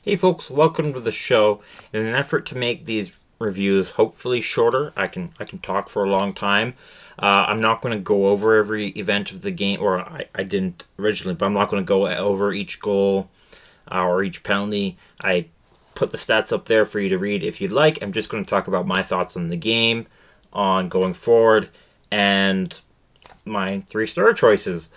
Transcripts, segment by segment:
Hey folks, welcome to the show. In an effort to make these reviews hopefully shorter, I can talk for a long time. I'm not going to go over every event of the game, or I didn't originally, but I'm not going to go over each goal or each penalty. I put the stats up there for you to read if you'd like. I'm just going to talk about my thoughts on the game, on going forward, and my 3-star choices.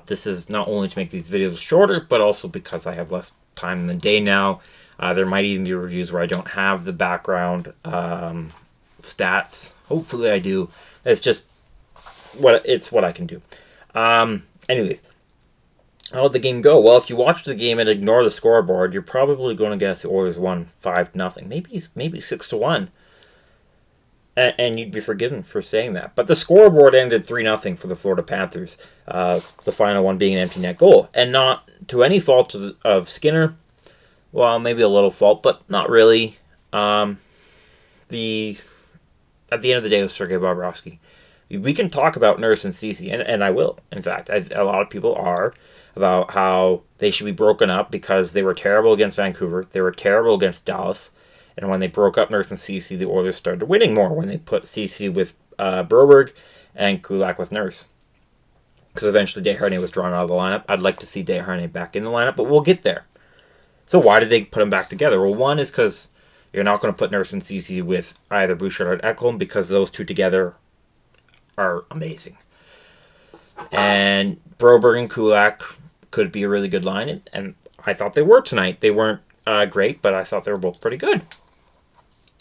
This is not only to make these videos shorter, but also because I have less time in the day now. There might even be reviews where I don't have the background stats. Hopefully I do. It's just what I can do. Anyways, how did the game go? Well, if you watch the game and ignore the scoreboard, you're probably going to guess the Oilers won 5-0, maybe 6-1. And you'd be forgiven for saying that. But the scoreboard ended 3-0 for the Florida Panthers, the final one being an empty net goal. And not to any fault of Skinner. Well, maybe a little fault, but not really. At the end of the day, it was Sergei Bobrovsky. We can talk about Nurse and Ceci, and I will. In fact, a lot of people are, about how they should be broken up because they were terrible against Vancouver. They were terrible against Dallas. And when they broke up Nurse and Ceci, the Oilers started winning more when they put Ceci with Broberg and Kulak with Nurse. Because eventually Desharnais was drawn out of the lineup. I'd like to see Desharnais back in the lineup, but we'll get there. So why did they put them back together? Well, one is because you're not going to put Nurse and Ceci with either Bouchard or Ekholm because those two together are amazing. And Broberg and Kulak could be a really good line, and I thought they were tonight. They weren't great, but I thought they were both pretty good.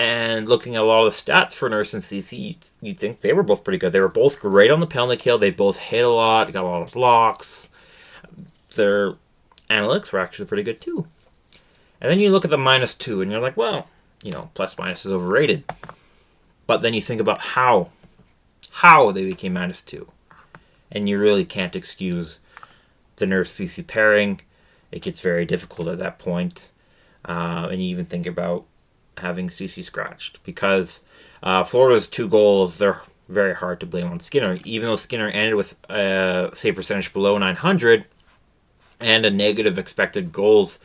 And looking at a lot of the stats for Nurse and Ceci, you'd think they were both pretty good. They were both great on the penalty kill. They both hit a lot, got a lot of blocks. Their analytics were actually pretty good too. And then you look at the -2, and you're like, well, plus minus is overrated. But then you think about how they became -2. And you really can't excuse the Nurse-Ceci pairing. It gets very difficult at that point. And you even think about having Ceci scratched because Florida's 2 goals, they're very hard to blame on Skinner. Even though Skinner ended with a save percentage below 900 and a negative expected goals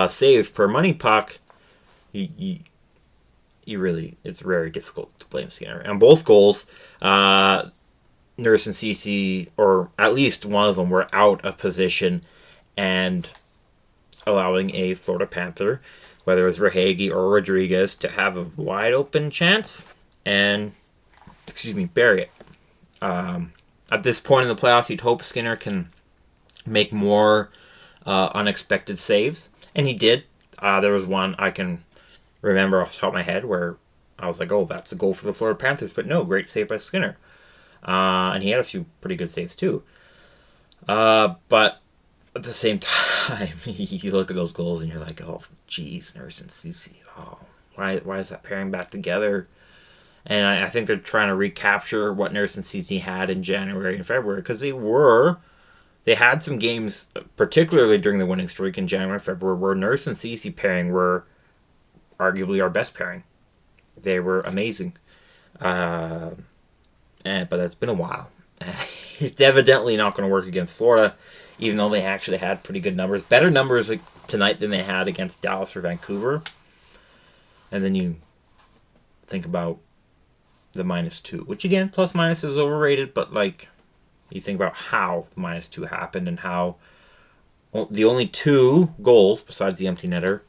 saved per money puck, you really, it's very difficult to blame Skinner. And both goals, Nurse and Ceci, or at least one of them, were out of position and allowing a Florida Panther, whether it was Verhaeghe or Rodriguez, to have a wide open chance and, bury it. At this point in the playoffs, you'd hope Skinner can make more unexpected saves, and he did. There was one I can remember off the top of my head where I was like, oh, that's a goal for the Florida Panthers, but no, great save by Skinner. And he had a few pretty good saves too. But at the same time, you look at those goals and you're like, oh, geez, Nurse and Ceci. Oh, why is that pairing back together? And I think they're trying to recapture what Nurse and Ceci had in January and February because they had some games, particularly during the winning streak in January and February, where Nurse and Ceci pairing were arguably our best pairing. They were amazing. But that's been a while. It's evidently not going to work against Florida, even though they actually had pretty good numbers. Better numbers tonight than they had against Dallas or Vancouver. And then you think about the -2, which again, plus minus is overrated, but you think about how the -2 happened and how the only 2 goals, besides the empty netter,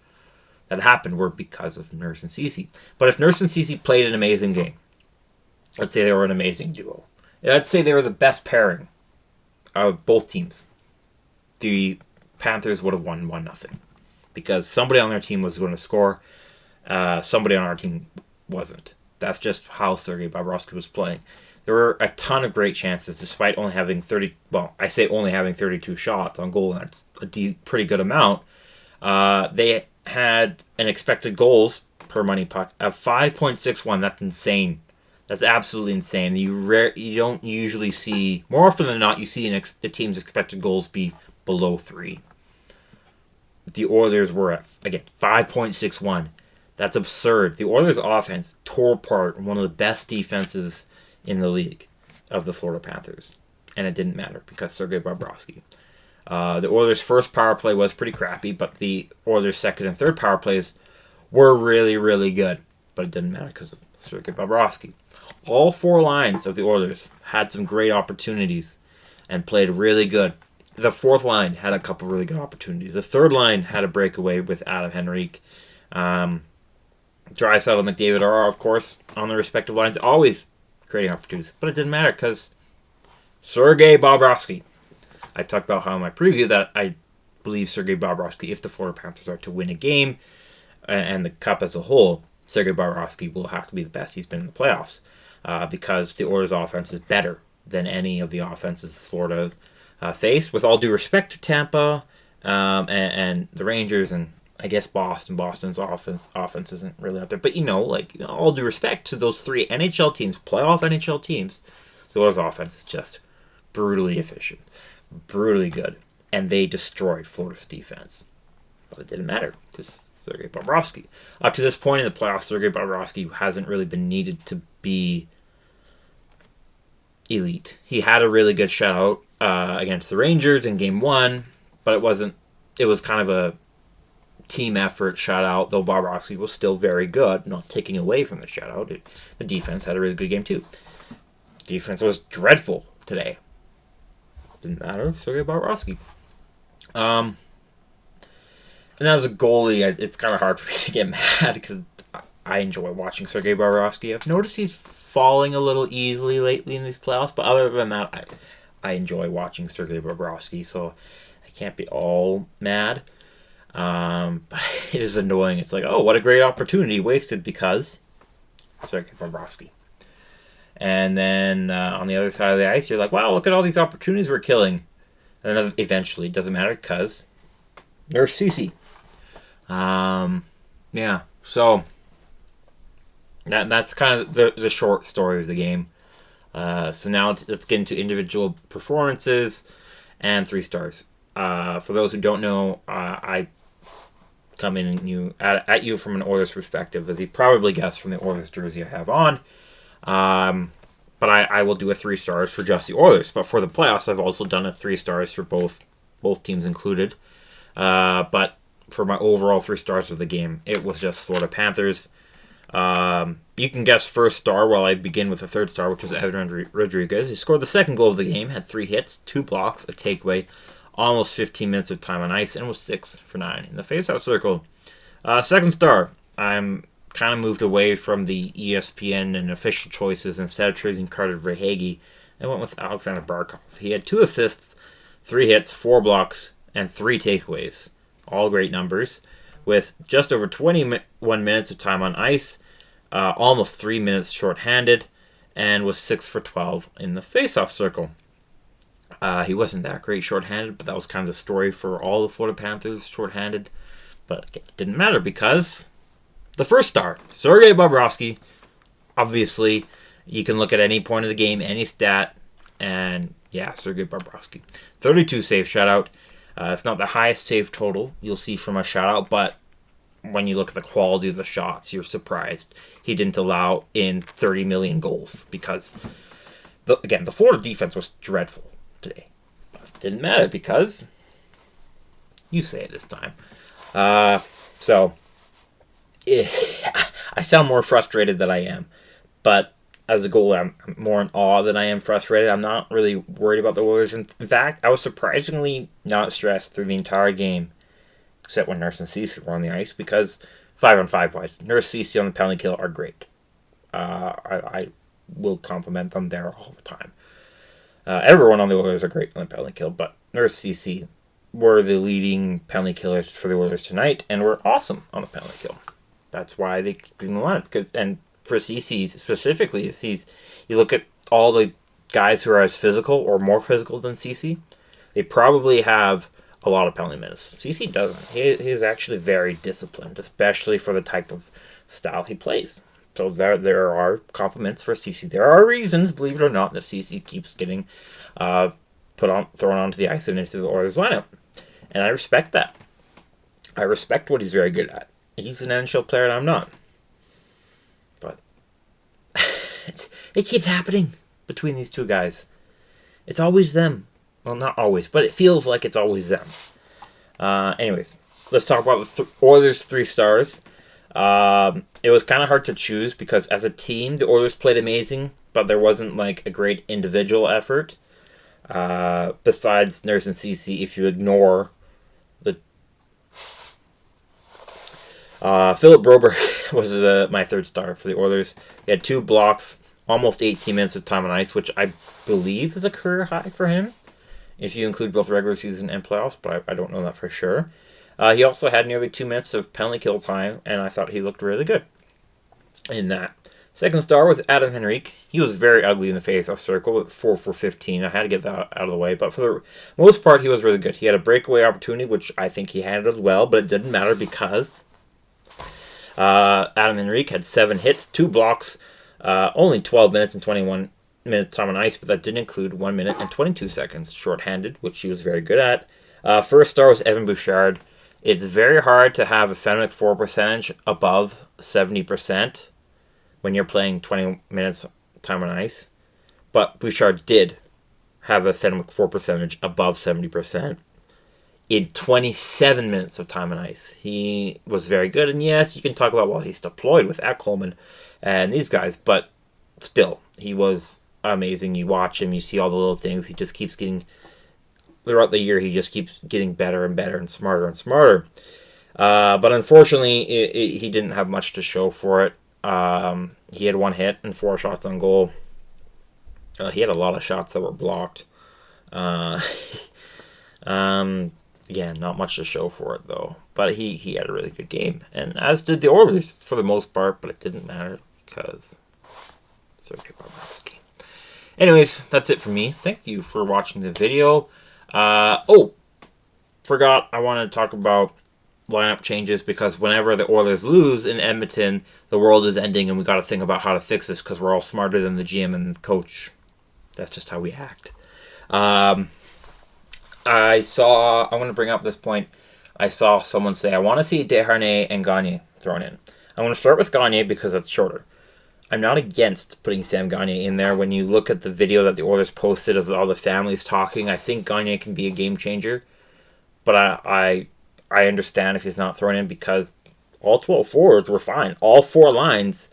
that happened were because of Nurse and Ceci. But if Nurse and Ceci played an amazing game, let's say they were an amazing duo, let's say they were the best pairing of both teams, the Panthers would have won 1-0 because somebody on their team was going to score. Somebody on our team wasn't. That's just how Sergei Bobrovsky was playing. There were a ton of great chances despite only having 32 shots on goal. That's a pretty good amount. They had an expected goals per money puck of 5.61. That's insane. That's absolutely insane. You don't usually see, more often than not, you see the team's expected goals be below 3. The Oilers were at, again, 5.61. That's absurd. The Oilers' offense tore apart one of the best defenses in the league of the Florida Panthers. And it didn't matter because Sergei Bobrovsky. The Oilers' first power play was pretty crappy, but the Oilers' second and third power plays were really, really good. But it didn't matter because of Sergei Bobrovsky. All four lines of the Oilers had some great opportunities and played really good. The fourth line had a couple really good opportunities. The third line had a breakaway with Adam Henrique. Draisaitl and McDavid are, of course, on their respective lines, always creating opportunities. But it didn't matter because Sergei Bobrovsky. I talked about how in my preview that I believe Sergei Bobrovsky, if the Florida Panthers are to win a game and the Cup as a whole, Sergei Bobrovsky will have to be the best he's been in the playoffs because the Oilers' offense is better than any of the offenses Florida faced. With all due respect to Tampa and the Rangers and I guess Boston. Boston's offense isn't really out there. But, all due respect to those three NHL teams, playoff NHL teams, the Oilers' offense is just brutally efficient, brutally good. And they destroyed Florida's defense. But it didn't matter because Sergei Bobrovsky. Up to this point in the playoffs, Sergei Bobrovsky hasn't really been needed to be elite. He had a really good shutout against the Rangers in Game 1, but it was kind of a team effort shutout, though Bobrovsky was still very good, not taking away from the shutout. The defense had a really good game too. Defense was dreadful today. Didn't matter. Sergei Bobrovsky. And as a goalie, it's kind of hard for me to get mad because I enjoy watching Sergei Bobrovsky. I've noticed he's falling a little easily lately in these playoffs, but other than that, I enjoy watching Sergei Bobrovsky, so I can't be all mad. But it is annoying. It's like, oh, what a great opportunity wasted because Sergei Bobrovsky. And then on the other side of the ice, you're like, wow, look at all these opportunities we're killing. And then eventually, it doesn't matter because there's Ceci. Yeah, so that's kind of the short story of the game. So now let's get into individual performances and 3 stars. For those who don't know, I come in and at you from an Oilers perspective, as you probably guessed from the Oilers jersey I have on. But I will do a 3 stars for just the Oilers. But for the playoffs, I've also done a 3 stars for both teams included. But for my overall 3 stars of the game, it was just Florida Panthers. You can guess first star while I begin with the 3rd star, which was Evan Rodriguez. He scored the 2nd goal of the game, had 3 hits, 2 blocks, a takeaway, almost 15 minutes of time on ice, and was 6 for 9 in the faceoff circle. 2nd star, I'm kind of moved away from the ESPN and official choices. Instead of choosing Carter Verhaeghe, I went with Alexander Barkov. He had 2 assists, 3 hits, 4 blocks, and 3 takeaways. All great numbers. With just over 21 minutes of time on ice, almost 3 minutes shorthanded, and was 6 for 12 in the faceoff circle. He wasn't that great shorthanded, but that was kind of the story for all the Florida Panthers shorthanded. But it didn't matter because the 1st star, Sergei Bobrovsky, obviously, you can look at any point of the game, any stat, and yeah, Sergei Bobrovsky. 32 save shutout. It's not the highest save total you'll see from a shutout, but when you look at the quality of the shots, you're surprised he didn't allow in 30 million goals because, the Florida defense was dreadful today. But it didn't matter because you say it this time. I sound more frustrated than I am, but as a goalie, I'm more in awe than I am frustrated. I'm not really worried about the Oilers. In fact, I was surprisingly not stressed through the entire game, except when Nurse and Ceci were on the ice, because 5-on-5 wise, Nurse, Ceci on the penalty kill are great. I will compliment them there all the time. Everyone on the Oilers are great on the penalty kill, but Nurse, Ceci were the leading penalty killers for the Oilers tonight, and were awesome on the penalty kill. That's why they keep in the lineup. And for Ceci specifically, you look at all the guys who are as physical or more physical than Ceci, they probably have a lot of penalty minutes. Ceci doesn't. He is actually very disciplined, especially for the type of style he plays. So there are compliments for Ceci. There are reasons, believe it or not, that Ceci keeps getting thrown onto the ice and into the Oilers lineup. And I respect that. I respect what he's very good at. He's an NHL player and I'm not. But it keeps happening between these two guys. It's always them. Well, not always, but it feels like it's always them. Anyways, let's talk about the Oilers 3 stars. It was kind of hard to choose because as a team, the Oilers played amazing, but there wasn't like a great individual effort. Besides Nurse and CC, if you ignore the Philip Broberg was my third star for the Oilers. He had 2 blocks, almost 18 minutes of time on ice, which I believe is a career high for him, if you include both regular season and playoffs, but I don't know that for sure. He also had nearly 2 minutes of penalty kill time, and I thought he looked really good in that. Second star was Adam Henrique. He was very ugly in the face-off circle with 4 for 15. I had to get that out of the way, but for the most part, he was really good. He had a breakaway opportunity, which I think he handled well, but it didn't matter because Adam Henrique had 7 hits, 2 blocks, only 12 minutes and 21 minutes time on ice, but that didn't include 1 minute and 22 seconds shorthanded, which he was very good at. First star was Evan Bouchard. It's very hard to have a Fenwick 4 percentage above 70% when you're playing 20 minutes time on ice. But Bouchard did have a Fenwick 4 percentage above 70% in 27 minutes of time on ice. He was very good. And yes, you can talk about, well, he's deployed with Ekholm and these guys, but still, he was amazing. You watch him, you see all the little things. He just keeps getting, throughout the year, he just keeps getting better and better and smarter and smarter. But unfortunately, he didn't have much to show for it. He had 1 hit and 4 shots on goal. He had a lot of shots that were blocked. Again, not much to show for it, though. But he had a really good game. And as did the Oilers, for the most part, but it didn't matter because Sergei Bobrovsky. Anyways, that's it for me. Thank you for watching the video. Forgot I wanted to talk about lineup changes because whenever the Oilers lose in Edmonton, the world is ending and we got to think about how to fix this because we're all smarter than the GM and the coach. That's just how we act. I want to bring up this point. I saw someone say, I want to see Desharnais and Gagner thrown in. I want to start with Gagner because it's shorter. I'm not against putting Sam Gagner in there. When you look at the video that the Oilers posted of all the families talking, I think Gagner can be a game changer. But I understand if he's not thrown in because all 12 forwards were fine. All 4 lines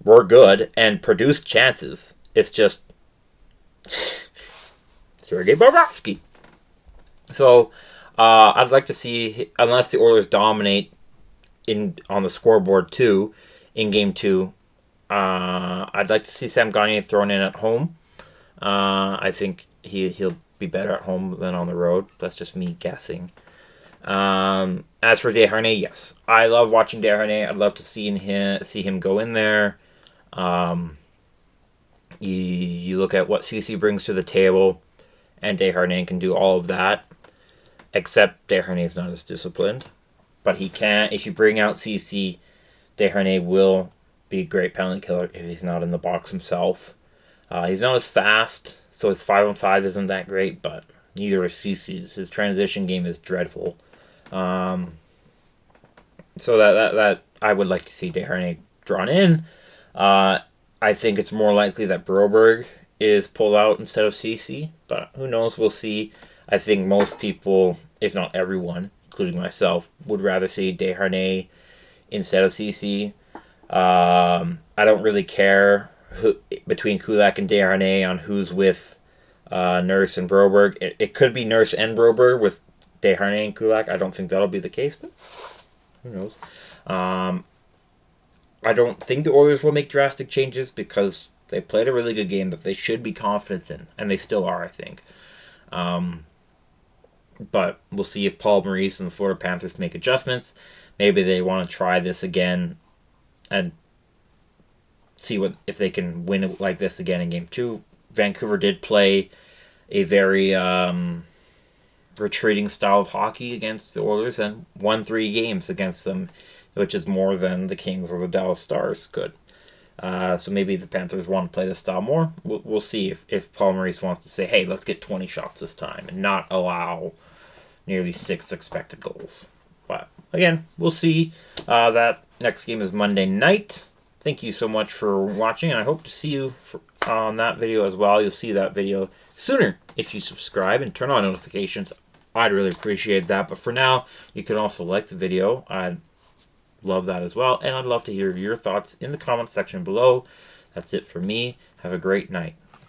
were good and produced chances. It's just Sergei Bobrovsky. So I'd like to see, unless the Oilers dominate on the scoreboard too in Game 2, I'd like to see Sam Gagner thrown in at home. I think he'll be better at home than on the road. That's just me guessing. As for Desharnais, yes, I love watching Desharnais. I'd love to see him go in there. You look at what CC brings to the table, and Desharnais can do all of that. Except Desharnais is not as disciplined, but he can. If you bring out CC, Desharnais will be a great penalty killer if he's not in the box himself. He's not as fast, so his 5-on-5 isn't that great, but neither is CC's. His transition game is dreadful. So that I would like to see Desharnais drawn in. I think it's more likely that Broberg is pulled out instead of CC, but who knows? We'll see. I think most people, if not everyone, including myself, would rather see Desharnais instead of CC. I don't really care between Kulak and Desharnais on who's with Nurse and Broberg. It could be Nurse and Broberg with Desharnais and Kulak. I don't think that'll be the case, but who knows? I don't think the Oilers will make drastic changes because they played a really good game that they should be confident in, and they still are, I think. But we'll see if Paul Maurice and the Florida Panthers make adjustments. Maybe they want to try this again and see if they can win it like this again in Game 2. Vancouver did play a very retreating style of hockey against the Oilers and won 3 games against them, which is more than the Kings or the Dallas Stars could. So maybe the Panthers want to play this style more. We'll see if Paul Maurice wants to say, hey, let's get 20 shots this time and not allow nearly 6 expected goals. But again, we'll see. That next game is Monday night. Thank you so much for watching, and I hope to see you on that video as well. You'll see that video sooner if you subscribe and turn on notifications. I'd really appreciate that. But for now, you can also like the video. I'd love that as well. And I'd love to hear your thoughts in the comments section below. That's it for me. Have a great night.